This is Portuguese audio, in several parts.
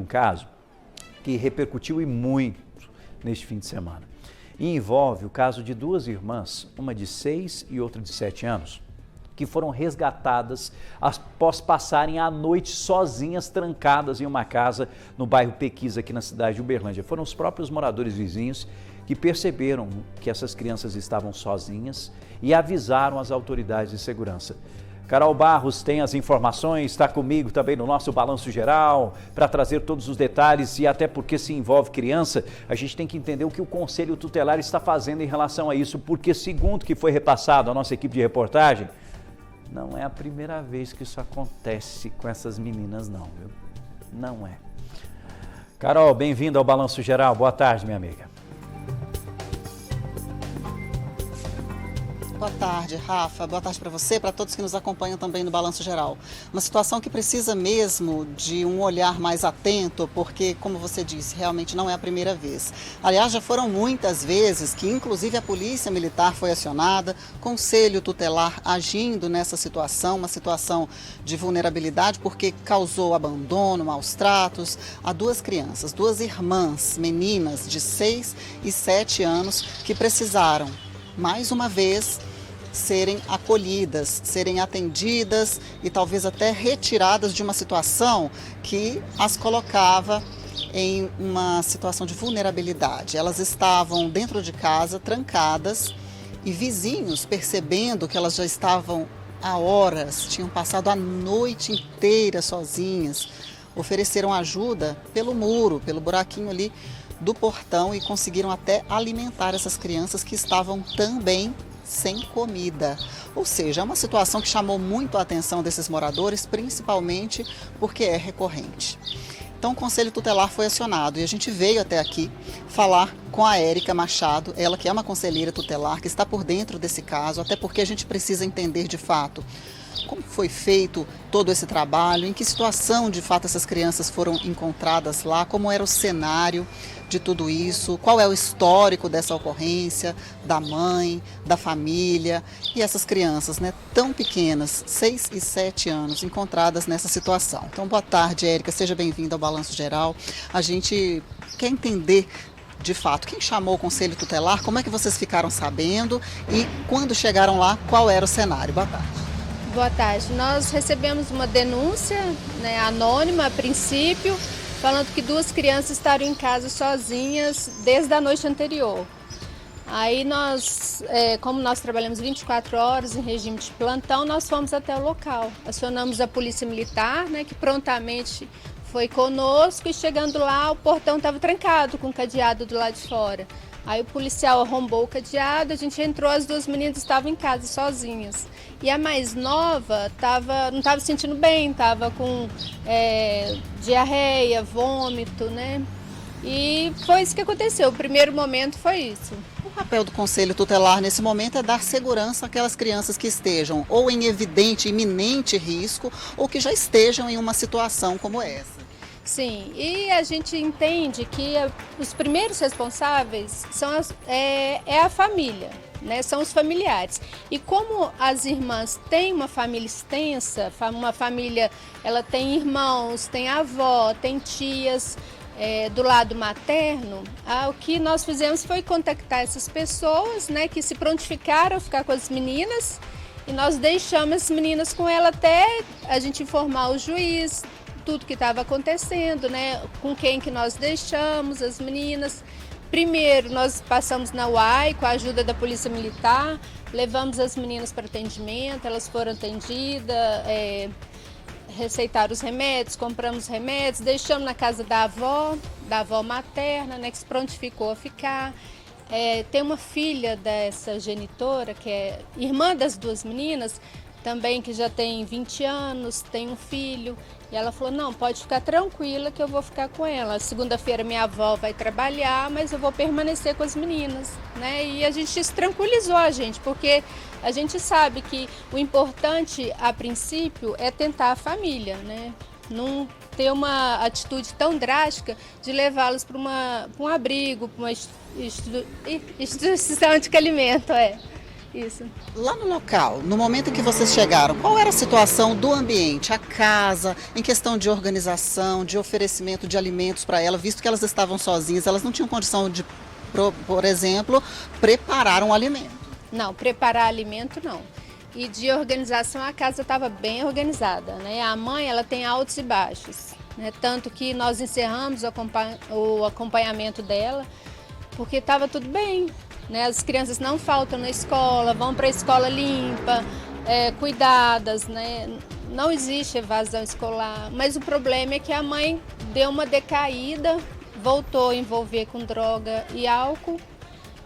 um caso que repercutiu e muito neste fim de semana. E envolve o caso de duas irmãs, uma de 6 e outra de 7 anos, que foram resgatadas após passarem a noite sozinhas, trancadas em uma casa no bairro Pequis, aqui na cidade de Uberlândia. Foram os próprios moradores vizinhos que perceberam que essas crianças estavam sozinhas e avisaram as autoridades de segurança. Carol Barros tem as informações, está comigo também no nosso Balanço Geral para trazer todos os detalhes e até porque se envolve criança, a gente tem que entender o que o Conselho Tutelar está fazendo em relação a isso, porque segundo que foi repassado à nossa equipe de reportagem, não é a primeira vez que isso acontece com essas meninas não, viu? Não é. Carol, bem-vinda ao Balanço Geral, boa tarde, minha amiga. Boa tarde, Rafa. Boa tarde para você, para todos que nos acompanham também no Balanço Geral. Uma situação que precisa mesmo de um olhar mais atento, porque, como você disse, realmente não é a primeira vez. Aliás, já foram muitas vezes que, inclusive, a Polícia Militar foi acionada, Conselho Tutelar agindo nessa situação, uma situação de vulnerabilidade, porque causou abandono, maus tratos a duas crianças, duas irmãs, meninas de 6 e 7 anos, que precisaram, mais uma vez, serem acolhidas, serem atendidas e talvez até retiradas de uma situação que as colocava em uma situação de vulnerabilidade. Elas estavam dentro de casa, trancadas, e vizinhos, percebendo que elas já estavam há horas, tinham passado a noite inteira sozinhas, ofereceram ajuda pelo muro, pelo buraquinho ali do portão e conseguiram até alimentar essas crianças que estavam também sem comida. Ou seja, é uma situação que chamou muito a atenção desses moradores, principalmente porque é recorrente. Então o Conselho Tutelar foi acionado e a gente veio até aqui falar com a Érica Machado, ela que é uma conselheira tutelar, que está por dentro desse caso, até porque a gente precisa entender de fato como foi feito todo esse trabalho, em que situação de fato essas crianças foram encontradas lá, como era o cenário de tudo isso, qual é o histórico dessa ocorrência, da mãe, da família e essas crianças, né, tão pequenas, 6 e 7 anos, encontradas nessa situação. Então, boa tarde, Érica, seja bem-vinda ao Balanço Geral. A gente quer entender de fato quem chamou o Conselho Tutelar, como é que vocês ficaram sabendo e quando chegaram lá, qual era o cenário? Boa tarde. Boa tarde. Nós recebemos uma denúncia, né, anônima a princípio, falando que duas crianças estavam em casa sozinhas desde a noite anterior. Aí nós, como nós trabalhamos 24 horas em regime de plantão, nós fomos até o local. Acionamos a Polícia Militar, né, que prontamente foi conosco e chegando lá o portão estava trancado com o cadeado do lado de fora. Aí o policial arrombou o cadeado, a gente entrou, as duas meninas estavam em casa sozinhas. E a mais nova não estava se sentindo bem, estava com diarreia, vômito, né? E foi isso que aconteceu, o primeiro momento foi isso. O papel do Conselho Tutelar nesse momento é dar segurança àquelas crianças que estejam ou em evidente, iminente risco ou que já estejam em uma situação como essa. Sim, e a gente entende que os primeiros responsáveis é a família, né? São os familiares. E como as irmãs têm uma família extensa, uma família, ela tem irmãos, tem avó, tem tias do lado materno, o que nós fizemos foi contactar essas pessoas, né, que se prontificaram a ficar com as meninas e nós deixamos as meninas com ela até a gente informar o juiz, tudo que estava acontecendo, né? Com quem que nós deixamos as meninas. Primeiro, nós passamos na UAI com a ajuda da Polícia Militar, levamos as meninas para atendimento, elas foram atendidas, receitaram os remédios, compramos remédios, deixamos na casa da avó materna, né, que se prontificou a ficar. Tem uma filha dessa genitora, que é irmã das duas meninas, também que já tem 20 anos, tem um filho. E ela falou, não, pode ficar tranquila que eu vou ficar com ela. Segunda-feira minha avó vai trabalhar, mas eu vou permanecer com as meninas, né? E a gente isso tranquilizou a gente, porque a gente sabe que o importante, a princípio, é tentar a família, né? Não ter uma atitude tão drástica de levá-los para um abrigo, para uma instituição de alimento, Isso. Lá no local, no momento em que vocês chegaram, qual era a situação do ambiente, a casa, em questão de organização, de oferecimento de alimentos para ela, visto que elas estavam sozinhas, elas não tinham condição de, por exemplo, preparar um alimento? Não, preparar alimento não. E de organização, a casa estava bem organizada, né? A mãe, ela tem altos e baixos, né? Tanto que nós encerramos o acompanhamento dela, porque estava tudo bem, né? As crianças não faltam na escola, vão para a escola limpa, cuidadas, né? Não existe evasão escolar, mas o problema é que a mãe deu uma decaída, voltou a envolver com droga e álcool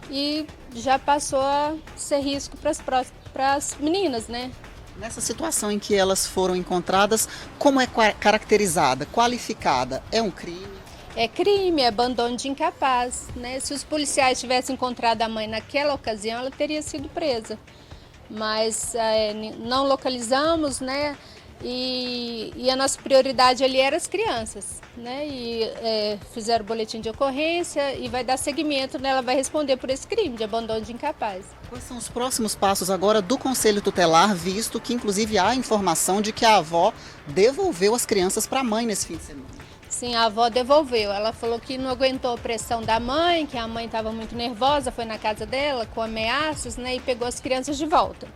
e já passou a ser risco para as meninas, né? Nessa situação em que elas foram encontradas, como é caracterizada, qualificada? É um crime? É crime, é abandono de incapaz, né? Se os policiais tivessem encontrado a mãe naquela ocasião, ela teria sido presa. Mas não localizamos, né? E a nossa prioridade ali era as crianças, né? E fizeram o boletim de ocorrência e vai dar seguimento, né? Ela vai responder por esse crime de abandono de incapaz. Quais são os próximos passos agora do Conselho Tutelar, visto que inclusive há informação de que a avó devolveu as crianças para a mãe nesse fim de semana? Sim, a avó devolveu. Ela falou que não aguentou a pressão da mãe, que a mãe estava muito nervosa, foi na casa dela com ameaças, né? E pegou as crianças de volta.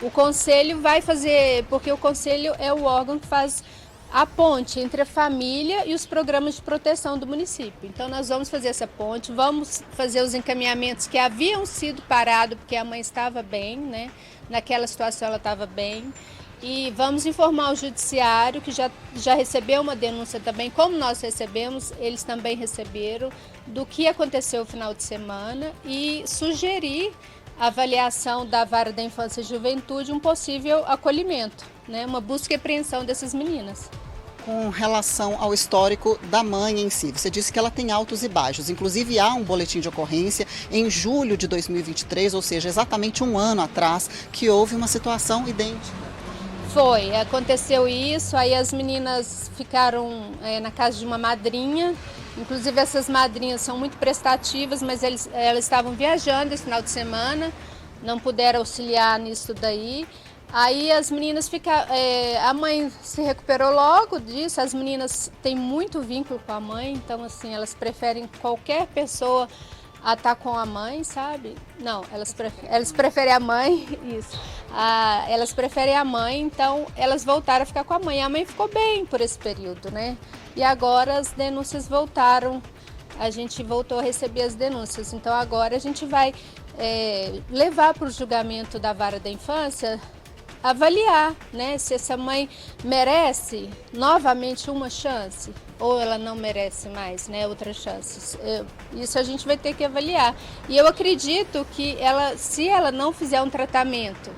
O conselho vai fazer, porque o conselho é o órgão que faz a ponte entre a família e os programas de proteção do município. Então nós vamos fazer essa ponte, vamos fazer os encaminhamentos que haviam sido parados, porque a mãe estava bem, né? Naquela situação ela estava bem. E vamos informar o judiciário, que já recebeu uma denúncia também, como nós recebemos, eles também receberam, do que aconteceu no final de semana e sugerir a avaliação da Vara da Infância e Juventude, um possível acolhimento, né? Uma busca e apreensão dessas meninas. Com relação ao histórico da mãe em si, você disse que ela tem altos e baixos, inclusive há um boletim de ocorrência em julho de 2023, ou seja, exatamente um ano atrás, que houve uma situação idêntica. Aconteceu isso, aí as meninas ficaram na casa de uma madrinha, inclusive essas madrinhas são muito prestativas, mas elas estavam viajando esse final de semana, não puderam auxiliar nisso daí. Aí as meninas a mãe se recuperou logo disso, as meninas têm muito vínculo com a mãe, então assim, elas preferem qualquer pessoa a estar com a mãe, sabe? Não, elas preferem a mãe, isso. Elas preferem a mãe, então elas voltaram a ficar com a mãe. A mãe ficou bem por esse período, né? E agora as denúncias voltaram, a gente voltou a receber as denúncias. Então agora a gente vai levar para o julgamento da Vara da Infância, avaliar, né, se essa mãe merece novamente uma chance ou ela não merece mais, né, outras chances. Isso a gente vai ter que avaliar. E eu acredito que se ela não fizer um tratamento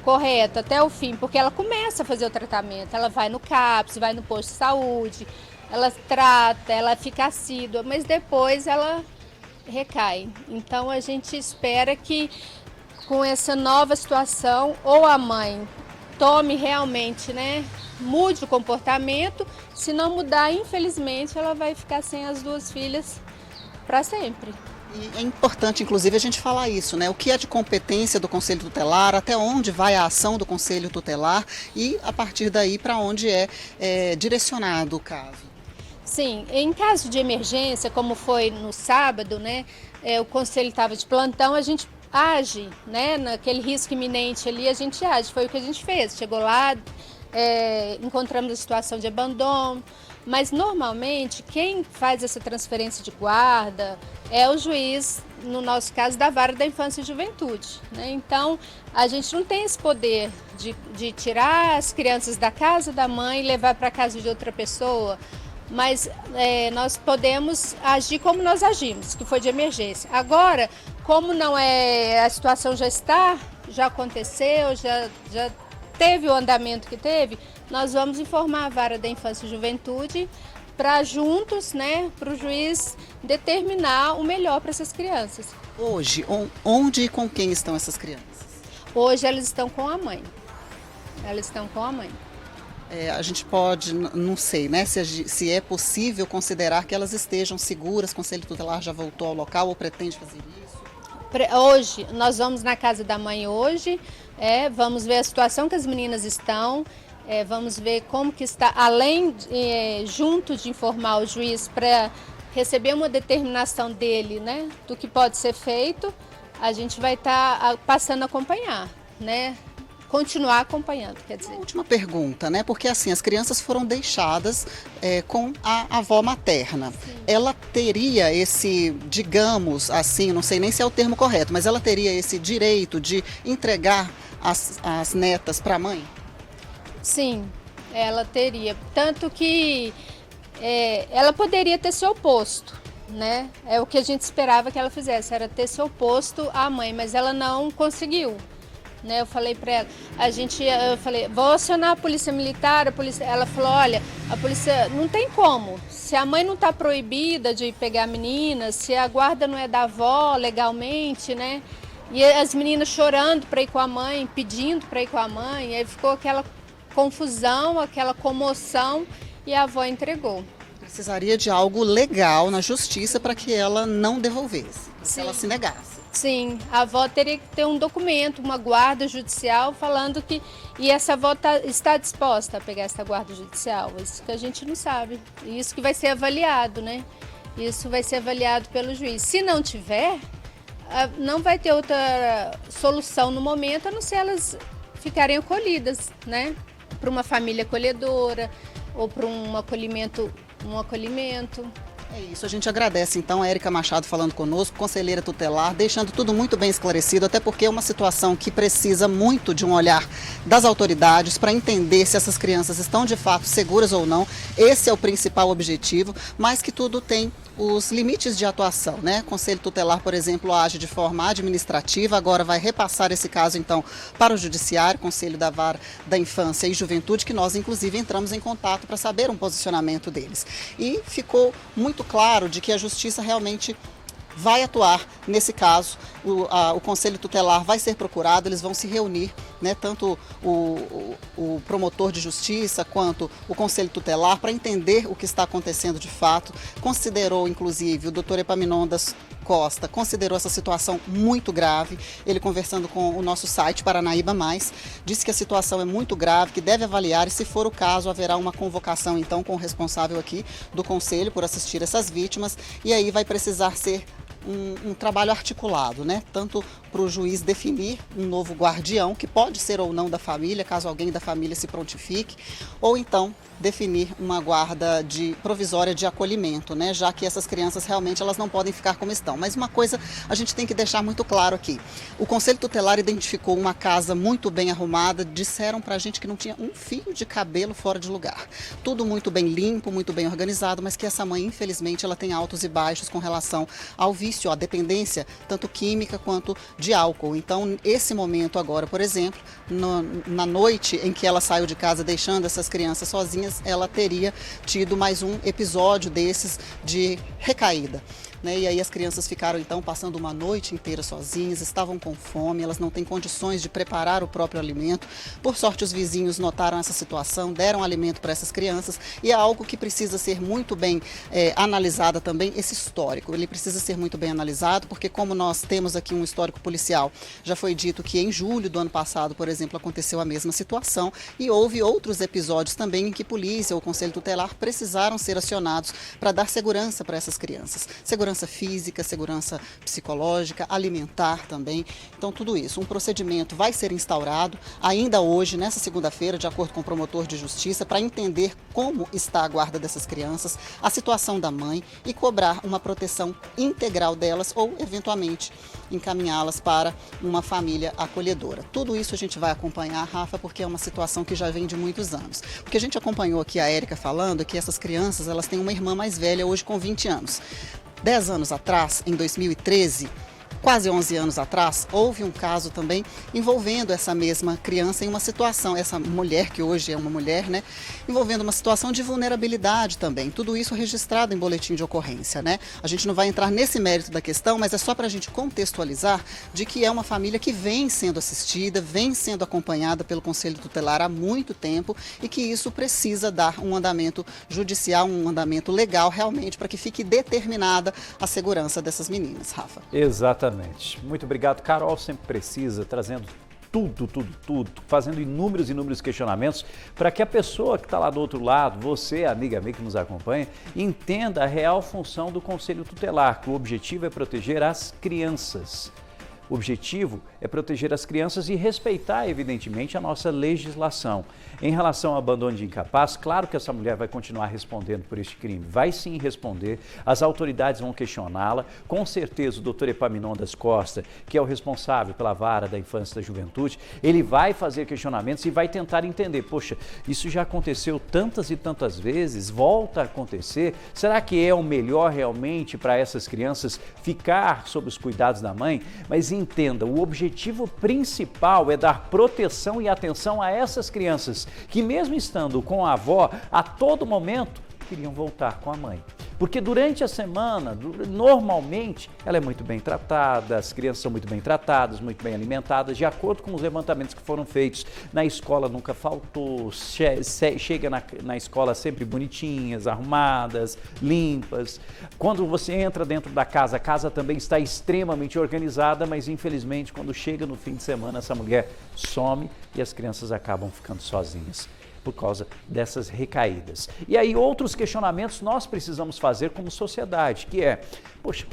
correto até o fim, porque ela começa a fazer o tratamento, ela vai no CAPS, vai no posto de saúde, ela trata, ela fica assídua, mas depois ela recai. Então a gente espera que com essa nova situação, ou a mãe tome realmente, né, mude o comportamento, se não mudar, infelizmente, ela vai ficar sem as duas filhas para sempre. E é importante, inclusive, a gente falar isso, né? O que é de competência do Conselho Tutelar, até onde vai a ação do Conselho Tutelar e, a partir daí, para onde é direcionado o caso. Sim, em caso de emergência, como foi no sábado, né, o Conselho estava de plantão, a gente age, né, naquele risco iminente ali, a gente age, foi o que a gente fez, chegou lá, encontramos a situação de abandono, mas normalmente quem faz essa transferência de guarda é o juiz, no nosso caso, da Vara da Infância e Juventude, né? Então a gente não tem esse poder de tirar as crianças da casa da mãe e levar para a casa de outra pessoa, mas nós podemos agir como nós agimos, que foi de emergência. Agora, como não a situação já aconteceu, já teve o andamento que teve, nós vamos informar a Vara da Infância e Juventude para juntos, né, para o juiz determinar o melhor para essas crianças. Hoje, onde e com quem estão essas crianças? Hoje elas estão com a mãe. A gente pode, não sei, né, se é possível considerar que elas estejam seguras, o Conselho Tutelar já voltou ao local ou pretende fazer isso? Hoje, nós vamos na casa da mãe hoje, vamos ver a situação que as meninas estão, vamos ver como que está, além, junto de informar o juiz para receber uma determinação dele, né, do que pode ser feito, a gente vai estar passando a acompanhar, né? Continuar acompanhando, quer dizer. Última pergunta, né? Porque assim, as crianças foram deixadas com a avó materna. Sim. Ela teria esse, digamos assim, não sei nem se é o termo correto, mas ela teria esse direito de entregar as netas para a mãe? Sim, ela teria. Tanto que ela poderia ter se oposto, né? É o que a gente esperava que ela fizesse, era ter se oposto à mãe, mas ela não conseguiu. Né, eu falei para ela, eu falei, vou acionar a polícia militar, ela falou, olha, a polícia não tem como, se a mãe não está proibida de pegar a menina, se a guarda não é da avó legalmente, né, e as meninas chorando para ir com a mãe, pedindo para ir com a mãe, aí ficou aquela confusão, aquela comoção e a avó entregou. Precisaria de algo legal na justiça para que ela não devolvesse, se ela se negasse. Sim, a avó teria que ter um documento, uma guarda judicial falando que... E essa avó está disposta a pegar essa guarda judicial, isso que a gente não sabe. Isso que vai ser avaliado, né? Isso vai ser avaliado pelo juiz. Se não tiver, não vai ter outra solução no momento, a não ser elas ficarem acolhidas, né? Para uma família acolhedora ou para um acolhimento. É isso, a gente agradece então a Érica Machado falando conosco, conselheira tutelar, deixando tudo muito bem esclarecido, até porque é uma situação que precisa muito de um olhar das autoridades para entender se essas crianças estão de fato seguras ou não. Esse é o principal objetivo, mas que tudo tem os limites de atuação, né? O Conselho Tutelar, por exemplo, age de forma administrativa, agora vai repassar esse caso, então, para o Judiciário, Conselho da Vara da Infância e Juventude, que nós, inclusive, entramos em contato para saber um posicionamento deles. E ficou muito claro de que a Justiça realmente vai atuar nesse caso, o Conselho Tutelar vai ser procurado, eles vão se reunir, né, tanto o promotor de justiça quanto o Conselho Tutelar, para entender o que está acontecendo de fato. Considerou, inclusive, o doutor Epaminondas Costa, considerou essa situação muito grave. Ele, conversando com o nosso site Paranaíba Mais, disse que a situação é muito grave, que deve avaliar e, se for o caso, haverá uma convocação, então, com o responsável aqui do Conselho por assistir essas vítimas, e aí vai precisar ser um trabalho articulado, né? Tanto para o juiz definir um novo guardião, que pode ser ou não da família, caso alguém da família se prontifique, ou então definir uma guarda provisória de acolhimento, né? Já que essas crianças realmente elas não podem ficar como estão. Mas uma coisa a gente tem que deixar muito claro aqui. O Conselho Tutelar identificou uma casa muito bem arrumada, disseram para a gente que não tinha um fio de cabelo fora de lugar. Tudo muito bem limpo, muito bem organizado, mas que essa mãe, infelizmente, ela tem altos e baixos com relação ao vício, à dependência, tanto química quanto de álcool. Então, esse momento agora, por exemplo, na noite em que ela saiu de casa deixando essas crianças sozinhas, ela teria tido mais um episódio desses de recaída. Né? E aí as crianças ficaram então passando uma noite inteira sozinhas, estavam com fome, elas não têm condições de preparar o próprio alimento. Por sorte, os vizinhos notaram essa situação, deram alimento para essas crianças, e é algo que precisa ser muito bem analisado também, esse histórico. Ele precisa ser muito bem analisado, porque como nós temos aqui um histórico policial, já foi dito que em julho do ano passado, por exemplo, aconteceu a mesma situação, e houve outros episódios também em que polícia ou Conselho Tutelar precisaram ser acionados para dar segurança para essas crianças. Segurança física, segurança psicológica, alimentar também. Então, tudo isso. Um procedimento vai ser instaurado ainda hoje, nessa segunda-feira, de acordo com o promotor de justiça, para entender como está a guarda dessas crianças, a situação da mãe e cobrar uma proteção integral delas ou, eventualmente, encaminhá-las para uma família acolhedora. Tudo isso a gente vai acompanhar, Rafa, porque é uma situação que já vem de muitos anos. O que a gente acompanhou aqui a Érica falando é que essas crianças, elas têm uma irmã mais velha hoje com 20 anos. 10 anos atrás, em 2013, quase 11 anos atrás, houve um caso também envolvendo essa mesma criança em uma situação, essa mulher, que hoje é uma mulher, né, envolvendo uma situação de vulnerabilidade também. Tudo isso registrado em boletim de ocorrência, né? A gente não vai entrar nesse mérito da questão, mas é só para a gente contextualizar de que é uma família que vem sendo assistida, vem sendo acompanhada pelo Conselho Tutelar há muito tempo e que isso precisa dar um andamento judicial, um andamento legal realmente para que fique determinada a segurança dessas meninas, Rafa. Exatamente. Exatamente. Muito obrigado, Carol, sempre precisa, trazendo tudo, fazendo inúmeros questionamentos para que a pessoa que está lá do outro lado, você, amiga que nos acompanha, entenda a real função do Conselho Tutelar, que o objetivo é proteger as crianças. O objetivo é proteger as crianças e respeitar, evidentemente, a nossa legislação. Em relação ao abandono de incapaz, claro que essa mulher vai continuar respondendo por este crime. Vai sim responder, as autoridades vão questioná-la. Com certeza o doutor Epaminondas Costa, que é o responsável pela vara da infância e da juventude, ele vai fazer questionamentos e vai tentar entender. Poxa, isso já aconteceu tantas e tantas vezes, volta a acontecer. Será que é o melhor realmente para essas crianças ficar sob os cuidados da mãe? Mas entenda, o objetivo principal é dar proteção e atenção a essas crianças que, mesmo estando com a avó, a todo momento queriam voltar com a mãe. Porque durante a semana, normalmente, ela é muito bem tratada, as crianças são muito bem tratadas, muito bem alimentadas, de acordo com os levantamentos que foram feitos. Na escola nunca faltou, chega na escola sempre bonitinhas, arrumadas, limpas. Quando você entra dentro da casa, a casa também está extremamente organizada, mas infelizmente quando chega no fim de semana, essa mulher some e as crianças acabam ficando sozinhas por causa dessas recaídas. E aí outros questionamentos nós precisamos fazer como sociedade, que é, poxa,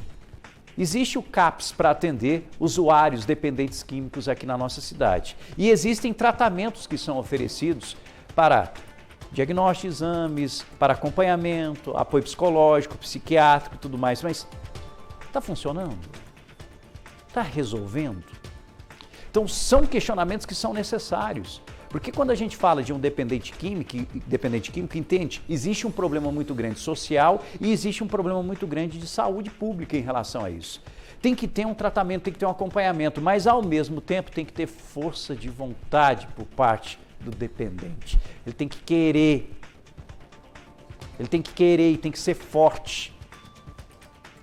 existe o CAPS para atender usuários dependentes químicos aqui na nossa cidade. E existem tratamentos que são oferecidos para diagnóstico, exames, para acompanhamento, apoio psicológico, psiquiátrico e tudo mais, mas está funcionando? Está resolvendo? Então são questionamentos que são necessários. Porque quando a gente fala de um dependente químico, entende, existe um problema muito grande social e existe um problema muito grande de saúde pública em relação a isso. Tem que ter um tratamento, tem que ter um acompanhamento, mas ao mesmo tempo tem que ter força de vontade por parte do dependente. Ele tem que querer e tem que ser forte.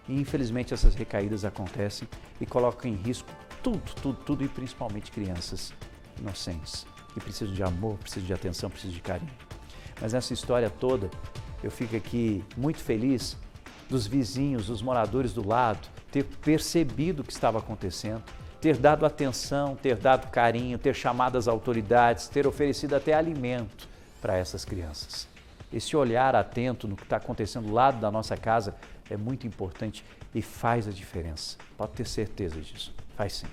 E infelizmente essas recaídas acontecem e colocam em risco tudo e principalmente crianças inocentes, que precisam de amor, precisam de atenção, precisam de carinho. Mas nessa história toda, eu fico aqui muito feliz dos vizinhos, dos moradores do lado, ter percebido o que estava acontecendo, ter dado atenção, ter dado carinho, ter chamado as autoridades, ter oferecido até alimento para essas crianças. Esse olhar atento no que está acontecendo do lado da nossa casa é muito importante e faz a diferença. Pode ter certeza disso. Faz sim.